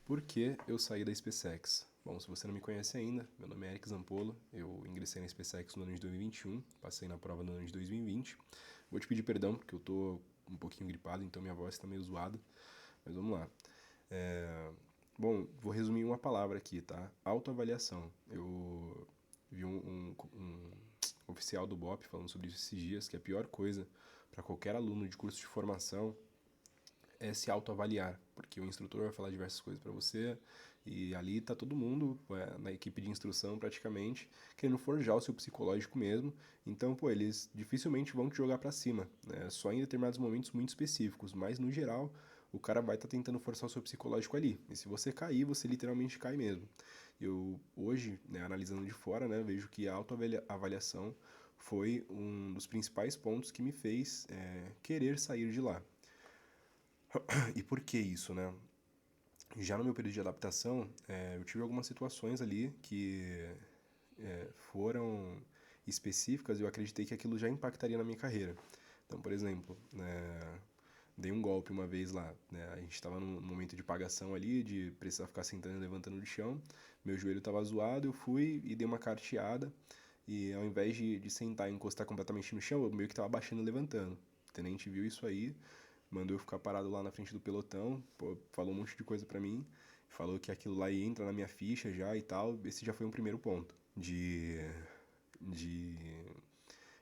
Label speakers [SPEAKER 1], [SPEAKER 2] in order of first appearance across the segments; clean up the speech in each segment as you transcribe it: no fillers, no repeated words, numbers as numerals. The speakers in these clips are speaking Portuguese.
[SPEAKER 1] Por que eu saí da SpaceX? Bom, se você não me conhece ainda, meu nome é Eric Zampolo, eu ingressei na SpaceX no ano de 2021, passei na prova no ano de 2020. Vou te pedir perdão porque eu tô um pouquinho gripado, então minha voz tá meio zoada, mas vamos lá. É... Bom, vou resumir em uma palavra aqui, tá? Autoavaliação. Eu vi um oficial do BOP falando sobre isso esses dias, que a pior coisa para qualquer aluno de curso de formação é se autoavaliar, porque o instrutor vai falar diversas coisas para você e ali tá todo mundo na equipe de instrução praticamente querendo forjar o seu psicológico mesmo. Então, pô, eles dificilmente vão te jogar para cima, né? Só em determinados momentos muito específicos, mas no geral o cara vai estar tentando forçar o seu psicológico ali. E se você cair, você literalmente cai mesmo. Eu hoje, né, analisando de fora, né, vejo que a autoavaliação foi um dos principais pontos que me fez querer sair de lá. E por que isso, né? Já no meu período de adaptação, eu tive algumas situações ali que foram específicas e eu acreditei que aquilo já impactaria na minha carreira. Então, por exemplo, dei um golpe uma vez lá, né? A gente estava num momento de pagação ali, de precisar ficar sentando e levantando do chão. Meu joelho estava zoado, eu fui e dei uma carteada. E ao invés de sentar e encostar completamente no chão, eu meio que estava baixando e levantando. O tenente viu isso aí, mandou eu ficar parado lá na frente do pelotão, pô, falou um monte de coisa pra mim, falou que aquilo lá ia entrar na minha ficha já e tal. Esse já foi um primeiro ponto de, de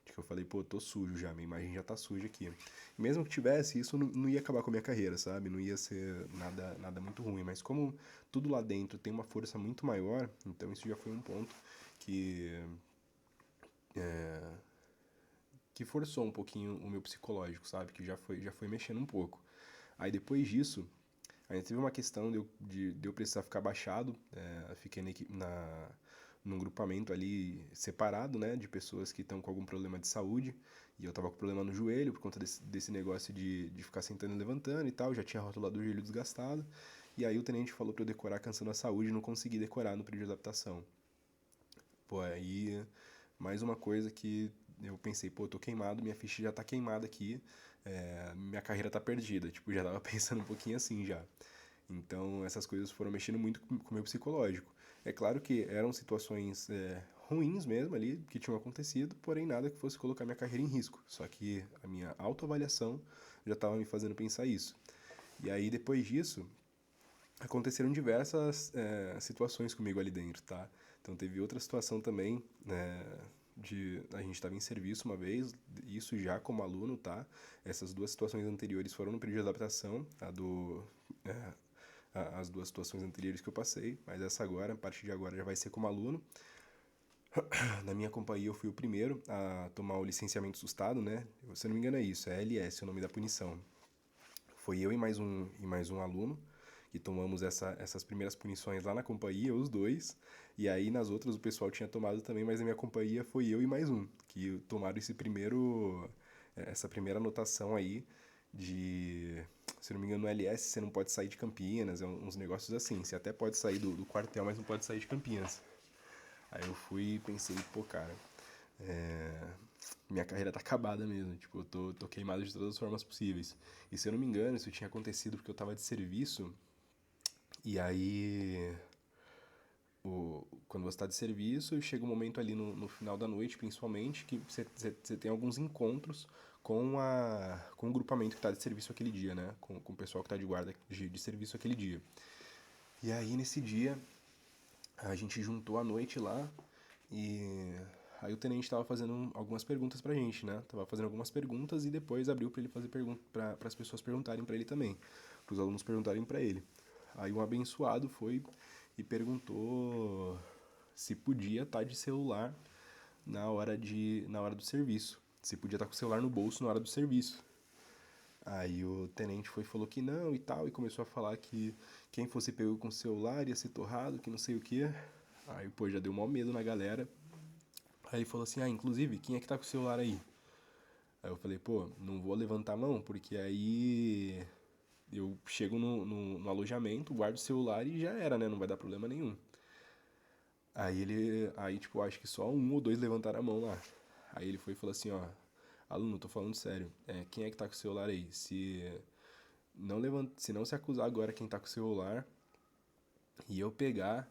[SPEAKER 1] que eu falei, pô, tô sujo já, minha imagem já tá suja aqui. Mesmo que tivesse, isso não ia acabar com a minha carreira, sabe? Não ia ser nada muito ruim, mas como tudo lá dentro tem uma força muito maior, então isso já foi um ponto que que forçou um pouquinho o meu psicológico, sabe? Que já foi mexendo um pouco. Aí depois disso, aí teve uma questão de eu precisar ficar baixado, fiquei num grupamento ali separado, né, de pessoas que estão com algum problema de saúde, e eu tava com problema no joelho por conta desse negócio de ficar sentando e levantando e tal, já tinha rotulado o joelho desgastado, e aí o tenente falou pra eu decorar a canção da saúde e não consegui decorar no período de adaptação. Pô, aí mais uma coisa que eu pensei, pô, eu tô queimado, minha ficha já tá queimada aqui, minha carreira tá perdida, tipo, já tava pensando um pouquinho assim já. Então, essas coisas foram mexendo muito com o meu psicológico. É claro que eram situações ruins mesmo ali, que tinham acontecido, porém nada que fosse colocar minha carreira em risco. Só que a minha autoavaliação já estava me fazendo pensar isso. E aí, depois disso, aconteceram diversas situações comigo ali dentro, tá? Então, teve outra situação também, né? A gente estava em serviço uma vez, isso já como aluno, tá? Essas duas situações anteriores foram no período de adaptação, é, as duas situações anteriores que eu passei, mas essa agora, a partir de agora, já vai ser como aluno. Na minha companhia, eu fui o primeiro a tomar o licenciamento sustado, né? Se eu não me engano, é isso, é LS, o nome da punição. Foi eu e mais um aluno que tomamos essas primeiras punições lá na companhia, os dois. E aí nas outras o pessoal tinha tomado também, mas na minha companhia foi eu e mais um que tomaram essa primeira anotação aí de, se não me engano, no LS você não pode sair de Campinas, uns negócios assim. Você até pode sair do quartel, mas não pode sair de Campinas. Aí eu fui e pensei, pô, cara, é, minha carreira tá acabada mesmo. Tipo, eu tô queimado de todas as formas possíveis. E se eu não me engano, isso tinha acontecido porque eu tava de serviço. E aí, quando você tá de serviço, chega um momento ali no final da noite, principalmente, que você tem alguns encontros com o grupamento que tá de serviço aquele dia, né? Com o pessoal que tá de guarda de serviço aquele dia. E aí, nesse dia, a gente juntou a noite lá e aí o tenente tava fazendo algumas perguntas pra gente, né? Tava fazendo algumas perguntas e depois abriu pra ele fazer perguntas para as pessoas perguntarem pra ele também, pros alunos perguntarem pra ele. Aí um abençoado foi e perguntou se podia estar de celular na hora do serviço. Se podia estar com o celular no bolso na hora do serviço. Aí o tenente foi e falou que não e tal, e começou a falar que quem fosse pego com o celular ia ser torrado, que não sei o que. Aí, pô, já deu mó medo na galera. Aí ele falou assim, inclusive, quem é que tá com o celular aí? Aí eu falei, pô, não vou levantar a mão, porque aí eu chego no alojamento, guardo o celular e já era, né? Não vai dar problema nenhum. Aí tipo, acho que só um ou dois levantaram a mão lá. Aí ele foi e falou assim, ó, aluno, tô falando sério, quem é que tá com o celular aí? Se não se acusar agora quem tá com o celular, e eu pegar,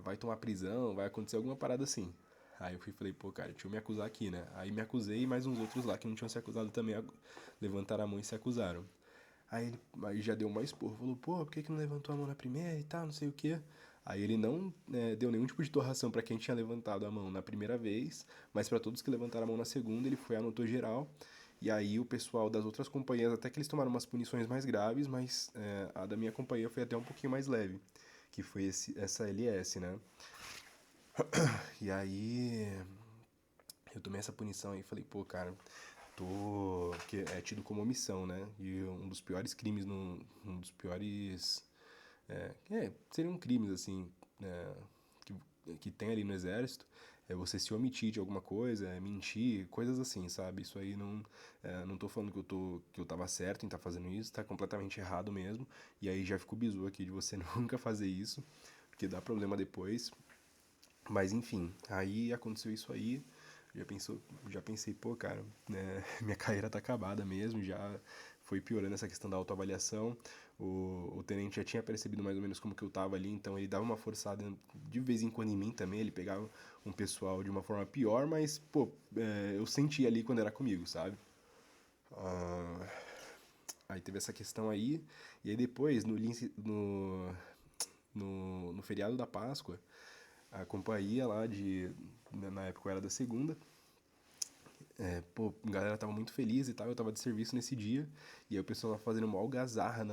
[SPEAKER 1] vai tomar prisão, vai acontecer alguma parada assim. Aí eu fui e falei, pô, cara, deixa eu me acusar aqui, né? Aí me acusei e mais uns outros lá que não tinham se acusado também levantaram a mão e se acusaram. Aí já deu mais esporro, falou, pô, por que que não levantou a mão na primeira e tal, não sei o quê. Aí ele não deu nenhum tipo de torração pra quem tinha levantado a mão na primeira vez, mas pra todos que levantaram a mão na segunda, ele foi anotou geral. E aí o pessoal das outras companhias, até que eles tomaram umas punições mais graves, mas a da minha companhia foi até um pouquinho mais leve, que foi essa LS, né? E aí eu tomei essa punição aí e falei, pô, cara, que é tido como omissão, né? E um dos piores crimes, um dos piores seriam crimes, assim, é, que tem ali no exército, é você se omitir de alguma coisa, mentir, coisas assim, sabe? Isso aí não tô falando que eu tava certo em estar fazendo isso, tá completamente errado mesmo. E aí já fico bizu aqui de você nunca fazer isso, porque dá problema depois. Mas enfim, aí aconteceu isso aí, já pensou, já pensei, pô, cara, né, minha carreira tá acabada mesmo, já foi piorando essa questão da autoavaliação. O tenente já tinha percebido mais ou menos como que eu tava ali, então ele dava uma forçada de vez em quando em mim também, ele pegava um pessoal de uma forma pior, mas, pô, eu sentia ali quando era comigo, sabe? Ah, aí teve essa questão aí, e aí depois, no feriado da Páscoa, a companhia lá na época eu era da segunda, pô, a galera tava muito feliz e tal, eu tava de serviço nesse dia, e aí o pessoal tava fazendo uma algazarra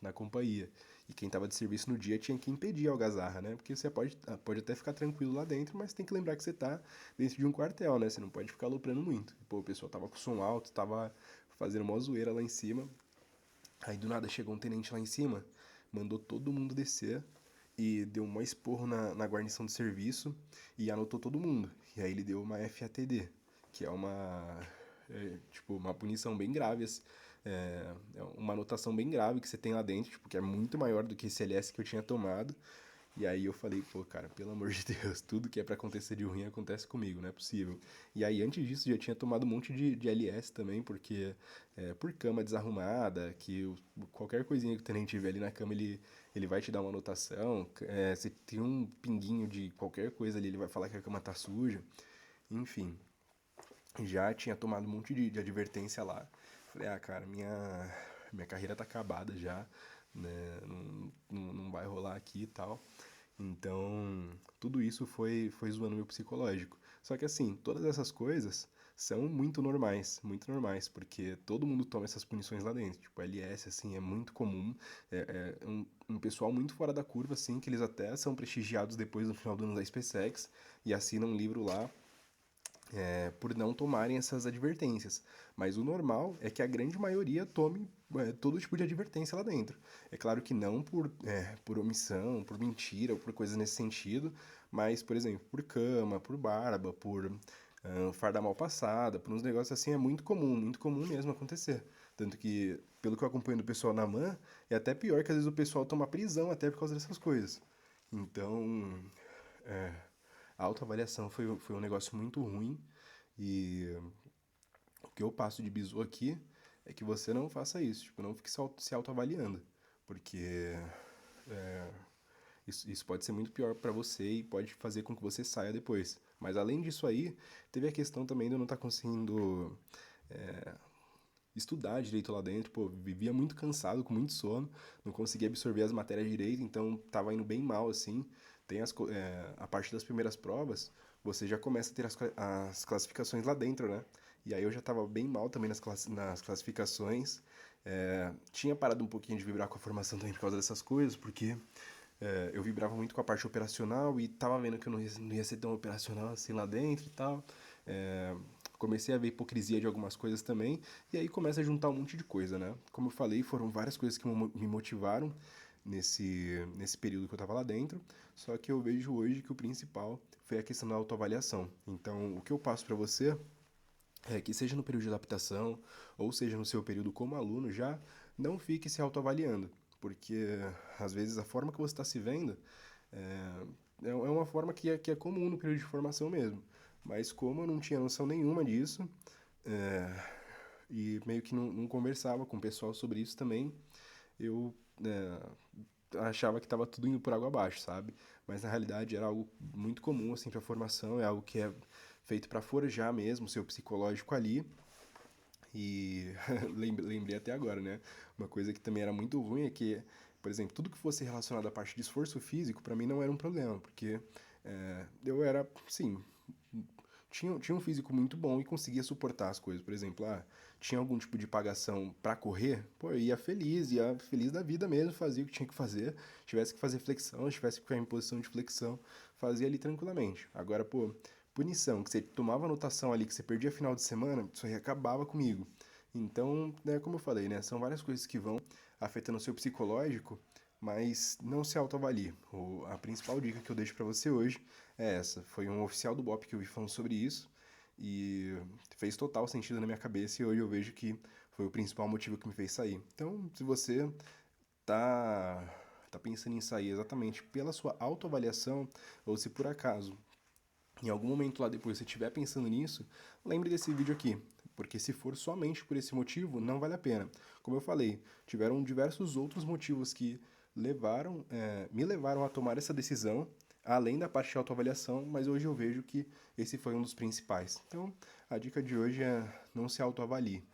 [SPEAKER 1] na companhia. E quem tava de serviço no dia tinha que impedir a algazarra, né? Porque você pode até ficar tranquilo lá dentro, mas tem que lembrar que você tá dentro de um quartel, né? Você não pode ficar aloprando muito. Pô, o pessoal tava com som alto, tava fazendo mó zoeira lá em cima. Aí do nada chegou um tenente lá em cima, mandou todo mundo descer e deu um esporro na guarnição do serviço e anotou todo mundo. E aí ele deu uma FATD, que é tipo, uma punição bem grave, assim, é uma anotação bem grave que você tem lá dentro, tipo, que é muito maior do que esse LS que eu tinha tomado. E aí eu falei, pô, cara, pelo amor de Deus, tudo que é pra acontecer de ruim acontece comigo, não é possível. E aí, antes disso, já tinha tomado um monte de LS também, porque por cama desarrumada, qualquer coisinha que o tenente tiver ali na cama, ele vai te dar uma anotação. Se tem um pinguinho de qualquer coisa ali, ele vai falar que a cama tá suja. Enfim, já tinha tomado um monte de advertência lá. Falei, ah, cara, minha carreira tá acabada já, né? Não vai rolar aqui e tal. Então, tudo isso foi zoando meu psicológico. Só que assim, todas essas coisas são muito normais, porque todo mundo toma essas punições lá dentro. Tipo, LS, assim, é muito comum. Um pessoal muito fora da curva, assim, que eles até são prestigiados depois no final do ano da SpaceX e assinam um livro lá por não tomarem essas advertências. Mas o normal é que a grande maioria tome todo tipo de advertência lá dentro. É claro que não por omissão, por mentira ou por coisas nesse sentido, mas, por exemplo, por cama, por barba, por farda mal passada, por uns negócios assim, é muito comum mesmo acontecer. Tanto que, pelo que eu acompanho do pessoal na MAN, é até pior que às vezes o pessoal toma prisão até por causa dessas coisas. Então, a autoavaliação foi um negócio muito ruim e o que eu passo de bizu aqui é que você não faça isso, tipo, não fique se autoavaliando, porque isso pode ser muito pior pra você e pode fazer com que você saia depois. Mas além disso aí, teve a questão também de eu não estar conseguindo estudar direito lá dentro, pô, vivia muito cansado, com muito sono, não conseguia absorver as matérias direito, então tava indo bem mal, assim. A partir das primeiras provas, você já começa a ter as classificações lá dentro, né? E aí eu já tava bem mal também nas classificações. Tinha parado um pouquinho de vibrar com a formação também por causa dessas coisas, porque eu vibrava muito com a parte operacional e tava vendo que eu não ia ser tão operacional assim lá dentro e tal. É, comecei a ver hipocrisia de algumas coisas também, e aí começa a juntar um monte de coisa, né? Como eu falei, foram várias coisas que me motivaram nesse período que eu tava lá dentro, só que eu vejo hoje que o principal foi a questão da autoavaliação. Então, o que eu passo para você é que seja no período de adaptação, ou seja no seu período como aluno já, não fique se autoavaliando, porque às vezes a forma que você está se vendo é uma forma que é comum no período de formação mesmo. Mas como eu não tinha noção nenhuma disso, é, e meio que não conversava com o pessoal sobre isso também, eu achava que estava tudo indo por água abaixo, sabe? Mas na realidade era algo muito comum assim para formação, é algo que é feito para forjar mesmo o seu psicológico ali. E lembrei até agora, né? Uma coisa que também era muito ruim é que, por exemplo, tudo que fosse relacionado à parte de esforço físico, para mim não era um problema, porque eu era, sim, tinha um físico muito bom e conseguia suportar as coisas. Por exemplo, tinha algum tipo de pagação para correr, pô, eu ia feliz da vida mesmo, fazia o que tinha que fazer. Tivesse que fazer flexão, tivesse que ficar em posição de flexão, fazia ali tranquilamente. Agora, pô, punição, que você tomava anotação ali, que você perdia final de semana, isso aí acabava comigo. Então, né, como eu falei, né, são várias coisas que vão afetando o seu psicológico, mas não se autoavalie. A principal dica que eu deixo para você hoje é essa. Foi um oficial do BOP que eu vi falando sobre isso e fez total sentido na minha cabeça e hoje eu vejo que foi o principal motivo que me fez sair. Então, se você tá tá pensando em sair exatamente pela sua autoavaliação ou se por acaso em algum momento lá depois você estiver pensando nisso, lembre desse vídeo aqui, porque se for somente por esse motivo, não vale a pena. Como eu falei, tiveram diversos outros motivos que me levaram a tomar essa decisão, além da parte de autoavaliação, mas hoje eu vejo que esse foi um dos principais. Então, a dica de hoje é não se autoavalie.